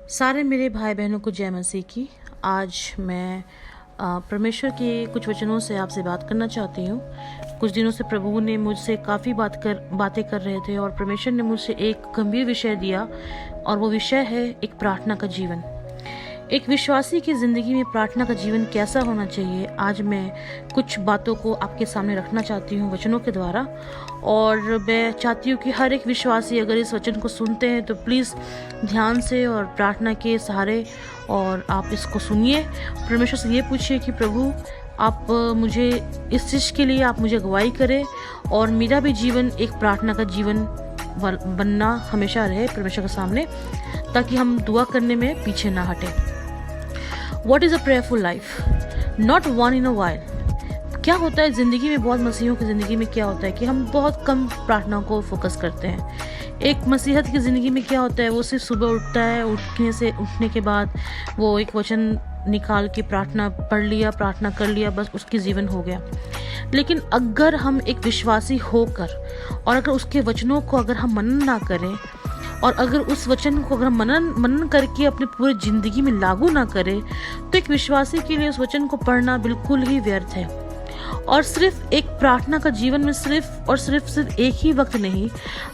सारे मेरे भाई बहनों को जय मसीह की। आज मैं परमेश्वर के कुछ वचनों से आपसे बात करना चाहती हूँ। कुछ दिनों से प्रभु ने मुझसे काफ़ी बातें कर रहे थे और परमेश्वर ने मुझसे एक गंभीर विषय दिया और वो विषय है एक प्रार्थना का जीवन। एक विश्वासी की ज़िंदगी में प्रार्थना का जीवन कैसा होना चाहिए, आज मैं कुछ बातों को आपके सामने रखना चाहती हूँ वचनों के द्वारा। और मैं चाहती हूँ कि हर एक विश्वासी अगर इस वचन को सुनते हैं तो प्लीज़ ध्यान से और प्रार्थना के सहारे और आप इसको सुनिए। परमेश्वर से ये पूछिए कि प्रभु आप मुझे इस चीज़ के लिए आप मुझे अगुवाई करें और मेरा भी जीवन एक प्रार्थना का जीवन बनना हमेशा रहे परमेश्वर के सामने, ताकि हम दुआ करने में पीछे ना हटें। What is a prayerful life? Not one in a while. क्या होता है ज़िंदगी में, बहुत मसीहों की ज़िंदगी में क्या होता है कि हम बहुत कम प्रार्थना को फोकस करते हैं। एक मसीहत की ज़िंदगी में क्या होता है, वो सिर्फ सुबह उठता है, उठने के बाद वो एक वचन निकाल के प्रार्थना पढ़ लिया, प्रार्थना कर लिया, बस उसकी जीवन हो गया। लेकिन अगर हम एक विश्वासी होकर और अगर उसके वचनों को अगर हम मनन ना करें और अगर उस वचन को अगर मनन करके अपनी पूरी ज़िंदगी में लागू ना करें, तो एक विश्वासी के लिए उस वचन को पढ़ना बिल्कुल ही व्यर्थ है। और सिर्फ एक प्रार्थना का जीवन में सिर्फ एक ही वक्त नहीं,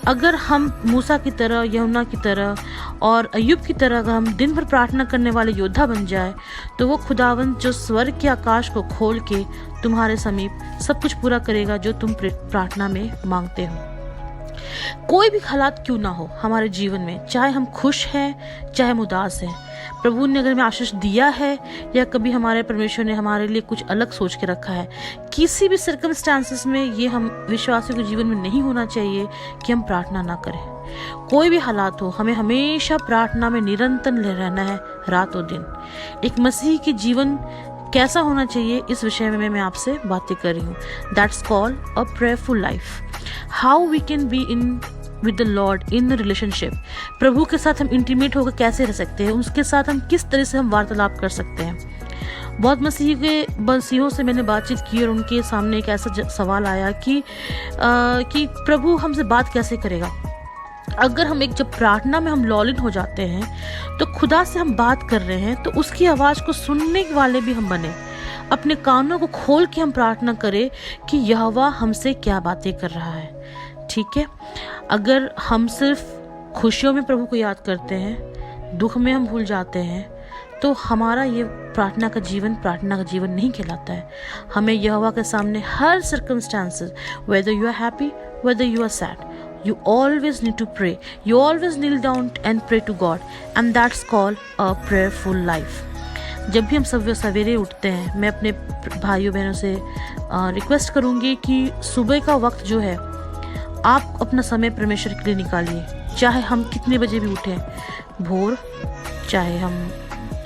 अगर हम मूसा की तरह, यूहन्ना की तरह और अय्यूब की तरह अगर हम दिन भर प्रार्थना करने वाले योद्धा बन जाए, तो वो खुदावंद जो स्वर्ग के आकाश को खोल के तुम्हारे समीप सब कुछ पूरा करेगा जो तुम प्रार्थना में मांगते हो। कोई भी हालात क्यों ना हो हमारे जीवन में, चाहे हम खुश हैं चाहे हम उदास हैं, प्रभु ने अगर हमें आशीष दिया है या कभी हमारे परमेश्वर ने हमारे लिए कुछ अलग सोच के रखा है, किसी भी सर्कमस्टांसेस में ये हम विश्वासियों के जीवन में नहीं होना चाहिए कि हम प्रार्थना ना करें। कोई भी हालात हो, हमें हमेशा प्रार्थना में निरंतर रहना है, रात और दिन। एक मसीह के जीवन कैसा होना चाहिए, इस विषय में मैं आपसे बातें कर रही हूँ। That's called a prayerful life. How we can be in with the lord in relationship. प्रभु के साथ हम इंटीमेट होकर कैसे रह सकते हैं, उसके साथ हम किस तरह से हम वार्तालाप कर सकते हैं। बहुत मसीहों से मैंने बातचीत की और उनके सामने एक ऐसा सवाल आया कि प्रभु हमसे बात कैसे करेगा। अगर हम जब प्रार्थना में हम लॉल इन हो जाते हैं तो खुदा से हम बात कर रहे हैं, तो उसकी आवाज़ को सुनने वाले भी हम बने, अपने कानों को खोल के हम प्रार्थना करें कि यहोवा हमसे क्या बातें कर रहा है। ठीक है, अगर हम सिर्फ खुशियों में प्रभु को याद करते हैं, दुख में हम भूल जाते हैं, तो हमारा ये प्रार्थना का जीवन नहीं कहलाता है। हमें यहोवा के सामने हर circumstances, whether you are happy, whether you are sad, you always need to pray. You always kneel down and pray to God, and that's called a prayerful life. जब भी हम सवेरे उठते हैं, मैं अपने भाइयों बहनों से रिक्वेस्ट करूँगी कि सुबह का वक्त जो है आप अपना समय परमेश्वर के लिए निकालिए। चाहे हम कितने बजे भी उठें, भोर, चाहे हम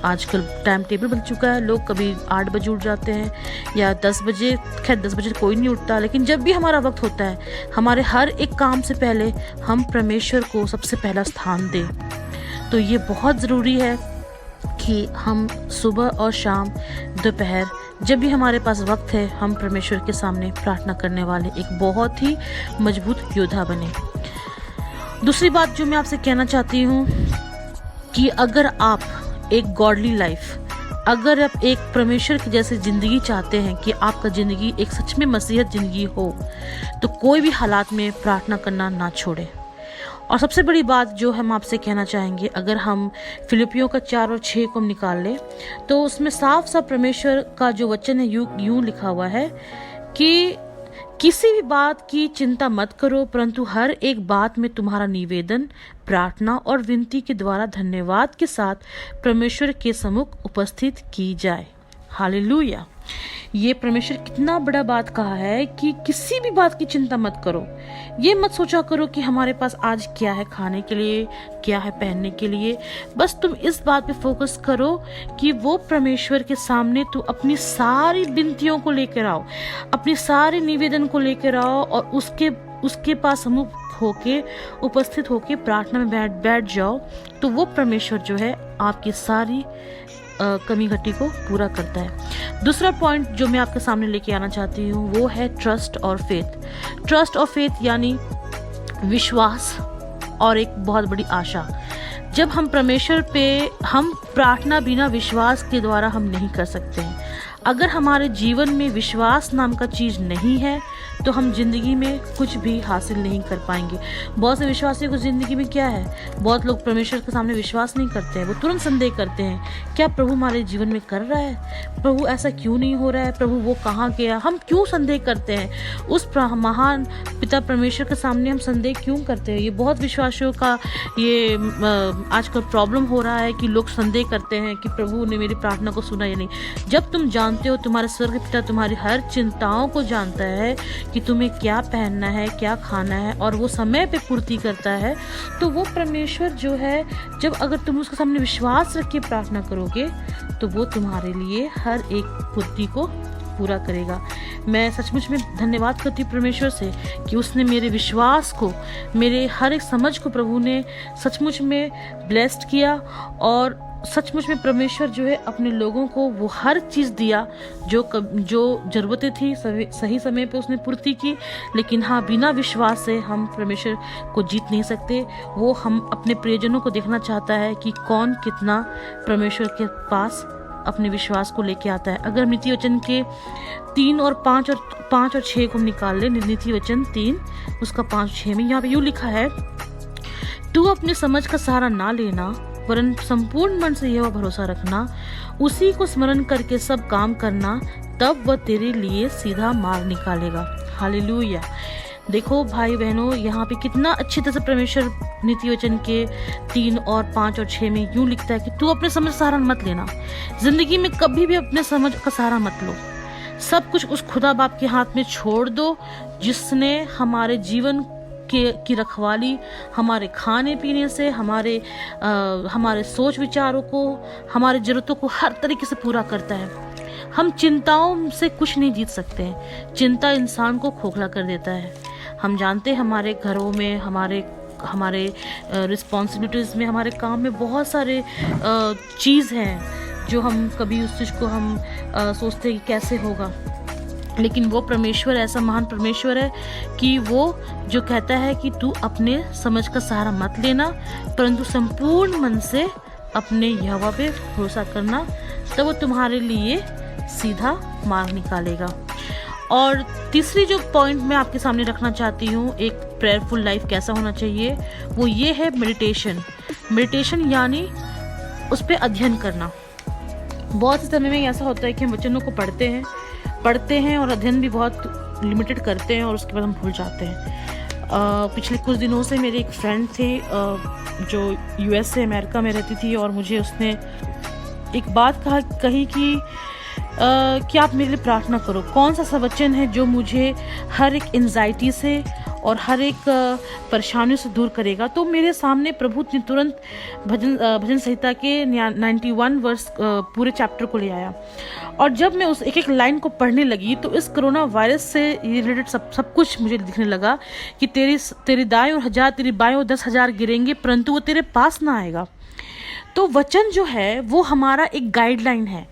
आजकल टाइम टेबल बन चुका है, लोग कभी 8 बजे उठ जाते हैं या 10 बजे, खैर 10 बजे कोई नहीं उठता, लेकिन जब भी हमारा वक्त होता है, हमारे हर एक काम से पहले हम परमेश्वर को सबसे पहला स्थान दें। तो ये बहुत ज़रूरी है कि हम सुबह और शाम, दोपहर, जब भी हमारे पास वक्त है, हम परमेश्वर के सामने प्रार्थना करने वाले एक बहुत ही मजबूत योद्धा बने। दूसरी बात जो मैं आपसे कहना चाहती हूँ कि अगर आप एक गॉडली लाइफ, अगर आप एक परमेश्वर की जैसी ज़िंदगी चाहते हैं कि आपका ज़िंदगी एक सच में मसीहत ज़िंदगी हो, तो कोई भी हालात में प्रार्थना करना ना छोड़ें। और सबसे बड़ी बात जो हम आपसे कहना चाहेंगे, अगर हम फिलिपियों का 4 और 6 को निकाल लें, तो उसमें साफ साफ परमेश्वर का जो वचन है यूं लिखा हुआ है कि किसी भी बात की चिंता मत करो, परंतु हर एक बात में तुम्हारा निवेदन, प्रार्थना और विनती के द्वारा धन्यवाद के साथ परमेश्वर के सम्मुख उपस्थित की जाए। हालेलुया। ये परमेश्वर कितना बड़ा बात कहा है कि किसी भी बात की चिंता मत करो। ये मत सोचा करो कि हमारे पास आज क्या है खाने के लिए, क्या है पहनने के लिए। बस तुम इस बात पे फोकस करो कि वो परमेश्वर के सामने तू अपनी सारी विनतियों को लेकर आओ, अपनी सारे निवेदन को लेकर आओ और उसके पास सम्मुख होके, उपस्थित होके प्रार्थना में बैठ जाओ। तो वो परमेश्वर जो है आपकी सारी कमी घटी को पूरा करता है। दूसरा पॉइंट जो मैं आपके सामने लेके आना चाहती हूँ वो है ट्रस्ट और फेथ। ट्रस्ट और फेथ यानी विश्वास और एक बहुत बड़ी आशा। जब हम परमेश्वर पे हम प्रार्थना बिना विश्वास के द्वारा हम नहीं कर सकते हैं। अगर हमारे जीवन में विश्वास नाम का चीज़ नहीं है तो हम जिंदगी में कुछ भी हासिल नहीं कर पाएंगे। बहुत से विश्वासियों को जिंदगी में क्या है, बहुत लोग परमेश्वर के सामने विश्वास नहीं करते हैं, वो तुरंत संदेह करते हैं क्या प्रभु हमारे जीवन में कर रहा है, प्रभु ऐसा क्यों नहीं हो रहा है, प्रभु वो कहाँ गया, हम क्यों संदेह करते हैं। उस महान पिता परमेश्वर के सामने हम संदेह क्यों करते हैं। ये बहुत विश्वासियों का ये आजकल प्रॉब्लम हो रहा है कि लोग संदेह करते हैं कि प्रभु ने मेरी प्रार्थना को सुना या नहीं। जब तुम जानते हो तुम्हारे स्वर्ग पिता तुम्हारी हर चिंताओं को जानता है कि तुम्हें क्या पहनना है, क्या खाना है, और वो समय पे पूर्ति करता है, तो वो परमेश्वर जो है, जब अगर तुम उसके सामने विश्वास रख के प्रार्थना करोगे तो वो तुम्हारे लिए हर एक पूर्ति को पूरा करेगा। मैं सचमुच में धन्यवाद करती हूँ परमेश्वर से कि उसने मेरे विश्वास को, मेरे हर एक समझ को प्रभु ने सचमुच में ब्लेस्ड किया, और सचमुच में परमेश्वर जो है अपने लोगों को वो हर चीज़ दिया जो ज़रूरतें थी सही समय पे उसने पूर्ति की। लेकिन हाँ, बिना विश्वास से हम परमेश्वर को जीत नहीं सकते। वो हम अपने प्रियजनों को देखना चाहता है कि कौन कितना परमेश्वर के पास अपने विश्वास को लेके आता है। अगर नीति वचन के 3 और 5 और 6 को हम निकाल ले, नीति वचन 3 उसका 5 6 में यहाँ पे यूँ लिखा है, तू अपने समझ का सहारा ना लेना वरन संपूर्ण मन से यह भरोसा रखना, उसी को स्मरण करके सब काम करना, तब वह तेरे लिए सीधा मार्ग निकालेगा। हालेलुया। देखो भाई बहनों, यहाँ पे कितना अच्छी तरह से परमेश्वर नीति वचन के 3 और 5 और 6 में यूं लिखता है कि तू अपने समझ सहारा मत लेना। जिंदगी में कभी भी अपने समझ का सहारा मत लो। सब कुछ उस खुदा बाप के हाथ में छोड़ दो जिसने हमारे जीवन की रखवाली, हमारे खाने पीने से, हमारे सोच विचारों को, हमारी ज़रूरतों को हर तरीके से पूरा करता है। हम चिंताओं से कुछ नहीं जीत सकते हैं। चिंता इंसान को खोखला कर देता है। हम जानते हैं हमारे घरों में, हमारे रिस्पॉन्सिबिलिटीज़ में, हमारे काम में बहुत सारे चीज़ हैं जो हम कभी उस चीज़ को हम सोचते हैं कि कैसे होगा। लेकिन वो परमेश्वर ऐसा महान परमेश्वर है कि वो जो कहता है कि तू अपने समझ का सहारा मत लेना परंतु संपूर्ण मन से अपने यहोवा पे भरोसा करना, तब वो तुम्हारे लिए सीधा मार्ग निकालेगा। और तीसरी जो पॉइंट मैं आपके सामने रखना चाहती हूँ, एक प्रेयरफुल लाइफ कैसा होना चाहिए, वो ये है मेडिटेशन यानी उस पर अध्ययन करना। बहुत से समय में ऐसा होता है कि हम वचनों को पढ़ते हैं और अध्ययन भी बहुत लिमिटेड करते हैं और उसके बाद हम भूल जाते हैं। पिछले कुछ दिनों से मेरे एक फ्रेंड थे जो यूएस से अमेरिका में रहती थी, और मुझे उसने एक बात कही कि आप मेरे लिए प्रार्थना करो। कौन सा वचन है जो मुझे हर एक एंजाइटी से और हर एक परेशानियों से दूर करेगा। तो मेरे सामने प्रभु ने तुरंत भजन संहिता के 91 वर्ष पूरे चैप्टर को ले आया, और जब मैं उस एक लाइन को पढ़ने लगी तो इस कोरोना वायरस से रिलेटेड सब कुछ मुझे दिखने लगा कि तेरी दाएं और 1000, तेरी बाएं और 10,000 गिरेंगे परंतु वो तेरे पास ना आएगा। तो वचन जो है वो हमारा एक गाइडलाइन है,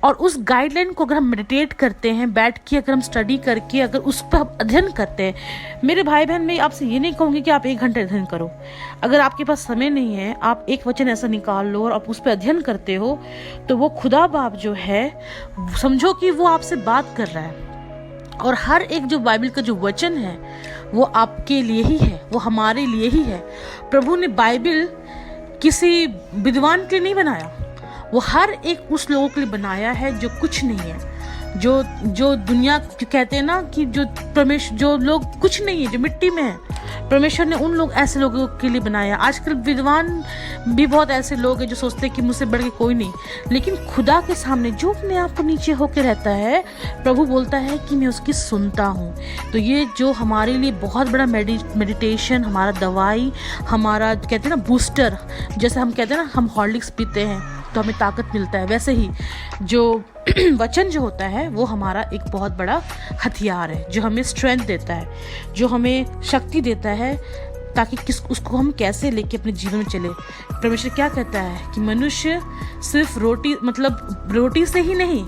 और उस गाइडलाइन को अगर हम मेडिटेट करते हैं, बैठ के अगर हम स्टडी करके अगर उस पर हम अध्ययन करते हैं, मेरे भाई बहन, मैं आपसे ये नहीं कहूँगी कि आप 1 घंटे अध्ययन करो। अगर आपके पास समय नहीं है, आप एक वचन ऐसा निकाल लो और आप उस पर अध्ययन करते हो, तो वो खुदा बाप जो है समझो कि वो आपसे बात कर रहा है। और हर एक जो बाइबल का जो वचन है वो आपके लिए ही है, वो हमारे लिए ही है। प्रभु ने बाइबल किसी विद्वान के लिए नहीं बनाया, वो हर एक उस लोगों के लिए बनाया है जो कुछ नहीं है, जो दुनिया कहते हैं ना कि जो लोग कुछ नहीं है, जो मिट्टी में है। परमेश्वर ने उन ऐसे लोगों के लिए बनाया। आजकल विद्वान भी बहुत ऐसे लोग हैं जो सोचते हैं कि मुझसे बढ़ के कोई नहीं, लेकिन खुदा के सामने जो अपने आप को नीचे होकर रहता है, प्रभु बोलता है कि मैं उसकी सुनता हूँ। तो ये जो हमारे लिए बहुत बड़ा मेडिटेशन, हमारा दवाई, हमारा कहते हैं ना बूस्टर, जैसे हम कहते हैं ना हम हॉर्लिक्स पीते हैं तो हमें ताकत मिलता है, वैसे ही जो वचन जो होता है वो हमारा एक बहुत बड़ा हथियार है जो हमें स्ट्रेंथ देता है, जो हमें शक्ति देता है ताकि उसको हम कैसे लेके अपने जीवन में चले। परमेश्वर क्या कहता है कि मनुष्य सिर्फ रोटी से ही नहीं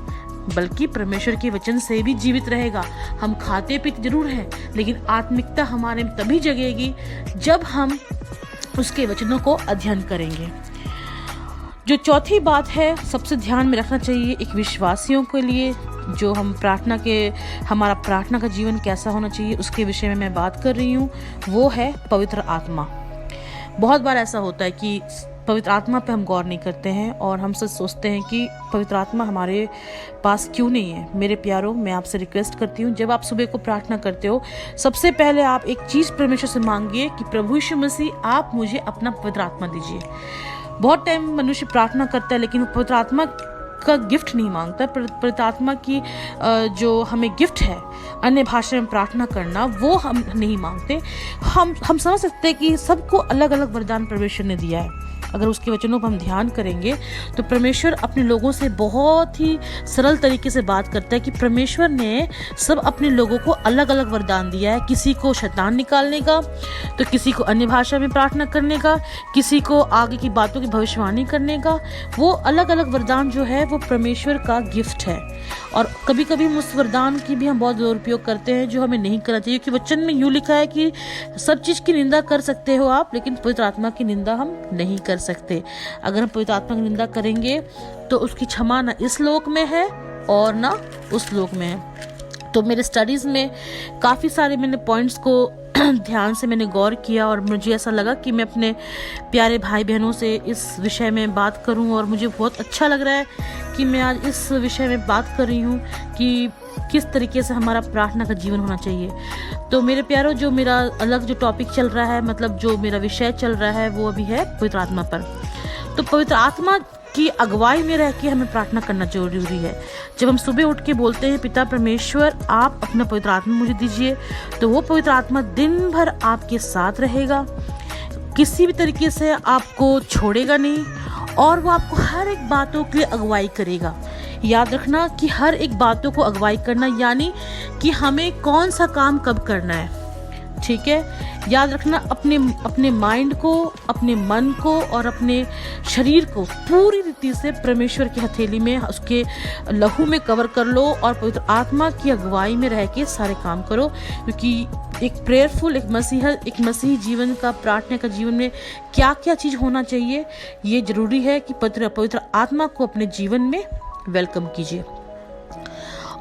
बल्कि परमेश्वर के वचन से भी जीवित रहेगा। हम खाते पीते जरूर हैं, लेकिन आत्मिकता हमारे में तभी जगेगी जब हम उसके वचनों को अध्ययन करेंगे। जो चौथी बात है सबसे ध्यान में रखना चाहिए एक विश्वासियों के लिए, जो हम हमारा प्रार्थना का जीवन कैसा होना चाहिए उसके विषय में मैं बात कर रही हूँ, वो है पवित्र आत्मा। बहुत बार ऐसा होता है कि पवित्र आत्मा पे हम गौर नहीं करते हैं और हम सब सोचते हैं कि पवित्र आत्मा हमारे पास क्यों नहीं है। मेरे प्यारों, मैं आपसे रिक्वेस्ट करती हूँ, जब आप सुबह को प्रार्थना करते हो सबसे पहले आप एक चीज़ परमेश्वर से मांगिए कि प्रभु यीशु मसीह आप मुझे अपना पवित्र आत्मा दीजिए। बहुत टाइम मनुष्य प्रार्थना करता है लेकिन वो पवित्र आत्मा का गिफ्ट नहीं मांगता। पवित्र आत्मा की जो हमें गिफ्ट है अन्य भाषा में प्रार्थना करना, वो हम नहीं मांगते। हम समझ सकते हैं कि सबको अलग अलग वरदान परमेश्वर ने दिया है। अगर उसके वचनों पर हम ध्यान करेंगे तो परमेश्वर अपने लोगों से बहुत ही सरल तरीके से बात करता है कि परमेश्वर ने सब अपने लोगों को अलग अलग वरदान दिया है। किसी को शैतान निकालने का, तो किसी को अन्य भाषा में प्रार्थना करने का, किसी को आगे की बातों की भविष्यवाणी करने का। वो अलग अलग वरदान जो है वो परमेश्वर का गिफ्ट है। और कभी कभी हम उस वरदान की भी हम बहुत दुरुपयोग करते हैं जो हमें नहीं करना चाहिए, क्योंकि वचन में यूँ लिखा है कि सब चीज़ की निंदा कर सकते हो आप, लेकिन पवित्र आत्मा की निंदा हम नहीं कर सकते। अगर हम पवित्र आत्मा की निंदा करेंगे तो उसकी क्षमा ना इस लोक में है और ना उस लोक में है। तो मेरे स्टडीज़ में काफ़ी सारे मैंने पॉइंट्स को ध्यान से मैंने गौर किया और मुझे ऐसा लगा कि मैं अपने प्यारे भाई बहनों से इस विषय में बात करूं, और मुझे बहुत अच्छा लग रहा है कि मैं आज इस विषय में बात कर रही हूं कि किस तरीके से हमारा प्रार्थना का जीवन होना चाहिए। तो मेरे प्यारों, जो मेरा अलग जो टॉपिक चल रहा है, मतलब जो मेरा विषय चल रहा है, वो अभी है पवित्र आत्मा पर। तो पवित्र आत्मा की अगुवाई में रह के हमें प्रार्थना करना जरूरी है। जब हम सुबह उठ के बोलते हैं पिता परमेश्वर आप अपना पवित्र आत्मा मुझे दीजिए, तो वो पवित्र आत्मा दिन भर आपके साथ रहेगा, किसी भी तरीके से आपको छोड़ेगा नहीं, और वो आपको हर एक बातों के लिए अगुवाई करेगा। याद रखना कि हर एक बातों को अगुवाई करना यानी कि हमें कौन सा काम कब करना है, ठीक है। याद रखना अपने माइंड को, अपने मन को और अपने शरीर को पूरी रीति से परमेश्वर की हथेली में, उसके लहू में कवर कर लो और पवित्र आत्मा की अगुवाई में रह के सारे काम करो। क्योंकि एक प्रेयरफुल, एक मसीही जीवन का, प्रार्थना का जीवन में क्या क्या चीज़ होना चाहिए, ये जरूरी है कि पवित्र आत्मा को अपने जीवन में वेलकम कीजिए।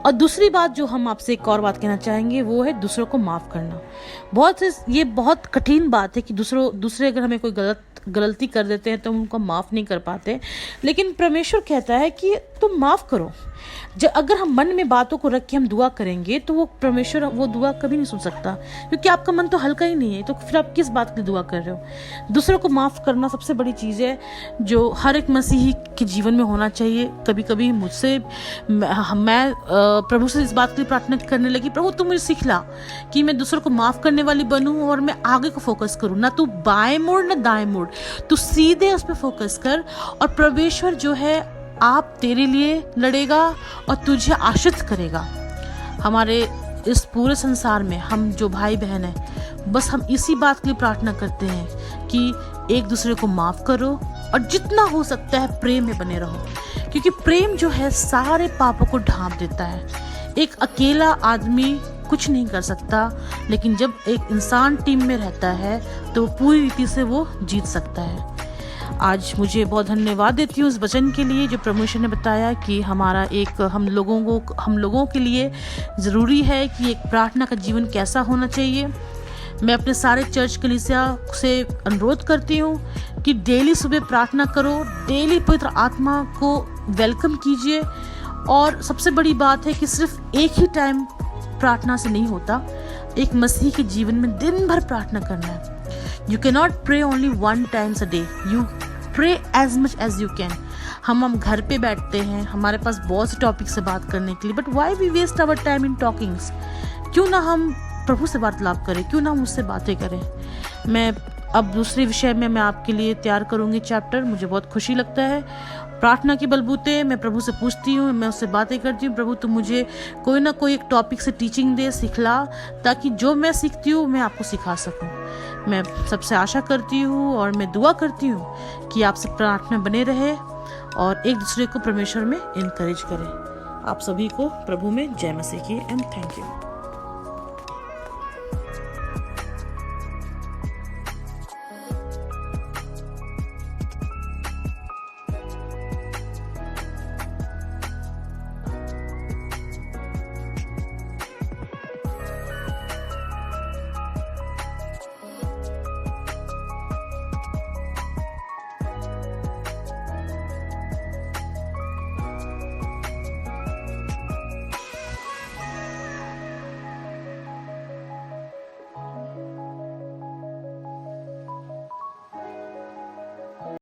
और दूसरी बात जो हम आपसे एक और बात कहना चाहेंगे वो है दूसरों को माफ़ करना। ये बहुत कठिन बात है कि दूसरे अगर हमें कोई गलती कर देते हैं तो हम उनको माफ़ नहीं कर पाते, लेकिन परमेश्वर कहता है कि तुम माफ़ करो। अगर हम मन में बातों को रख के हम दुआ करेंगे तो वो परमेश्वर वो दुआ कभी नहीं सुन सकता, क्योंकि आपका मन तो हल्का ही नहीं है। तो फिर आप किस बात की दुआ कर रहे हो? दूसरों को माफ़ करना सबसे बड़ी चीज़ है जो हर एक मसीही के जीवन में होना चाहिए। कभी कभी मैं प्रभु से इस बात के लिए प्रार्थना करने लगी, प्रभु तू मुझे सिखला कि मैं दूसरों को माफ़ करने वाली बनूं और मैं आगे को फोकस करूं, ना तू बाएं मुड़ ना दाएं मुड़, तू सीधे उस पर फोकस कर। और परमेश्वर जो है आप तेरे लिए लड़ेगा और तुझे आश्रित करेगा। हमारे इस पूरे संसार में हम जो भाई बहन हैं, बस हम इसी बात के लिए प्रार्थना करते हैं कि एक दूसरे को माफ़ करो और जितना हो सकता है प्रेम में बने रहो, क्योंकि प्रेम जो है सारे पापों को ढांप देता है। एक अकेला आदमी कुछ नहीं कर सकता, लेकिन जब एक इंसान टीम में रहता है तो पूरी रीति से वो जीत सकता है। आज मुझे बहुत धन्यवाद देती हूँ उस वचन के लिए जो परमेश्वर ने बताया कि हम लोगों के लिए ज़रूरी है कि एक प्रार्थना का जीवन कैसा होना चाहिए। मैं अपने सारे चर्च कलीसिया से अनुरोध करती हूँ कि डेली सुबह प्रार्थना करो, डेली पवित्र आत्मा को वेलकम कीजिए। और सबसे बड़ी बात है कि सिर्फ एक ही टाइम प्रार्थना से नहीं होता, एक मसीह के जीवन में दिन भर प्रार्थना करना है। You cannot pray only one times a day. You pray as much as you can. हम घर पे बैठते हैं, हमारे पास बहुत से टॉपिक से बात करने के लिए, but why we waste our time in talkings? क्यों ना हम प्रभु से वार्तालाप करें, क्यों ना हम उससे बातें करें। मैं अब दूसरे विषय में मैं आपके लिए तैयार करूँगी चैप्टर। मुझे बहुत खुशी लगता है, प्रार्थना के बलबूते मैं प्रभु से पूछती हूँ, मैं उससे बातें करती हूँ, प्रभु तुम मुझे कोई ना कोई एक टॉपिक से टीचिंग दे, सिखला, ताकि जो मैं सीखती हूँ मैं आपको सिखा सकूँ। मैं सबसे आशा करती हूँ और मैं दुआ करती हूँ कि आपसे प्रार्थना बने रहे और एक दूसरे को परमेश्वर में इनकरेज करें। आप सभी को प्रभु में जय मसीह की एंड थैंक यू।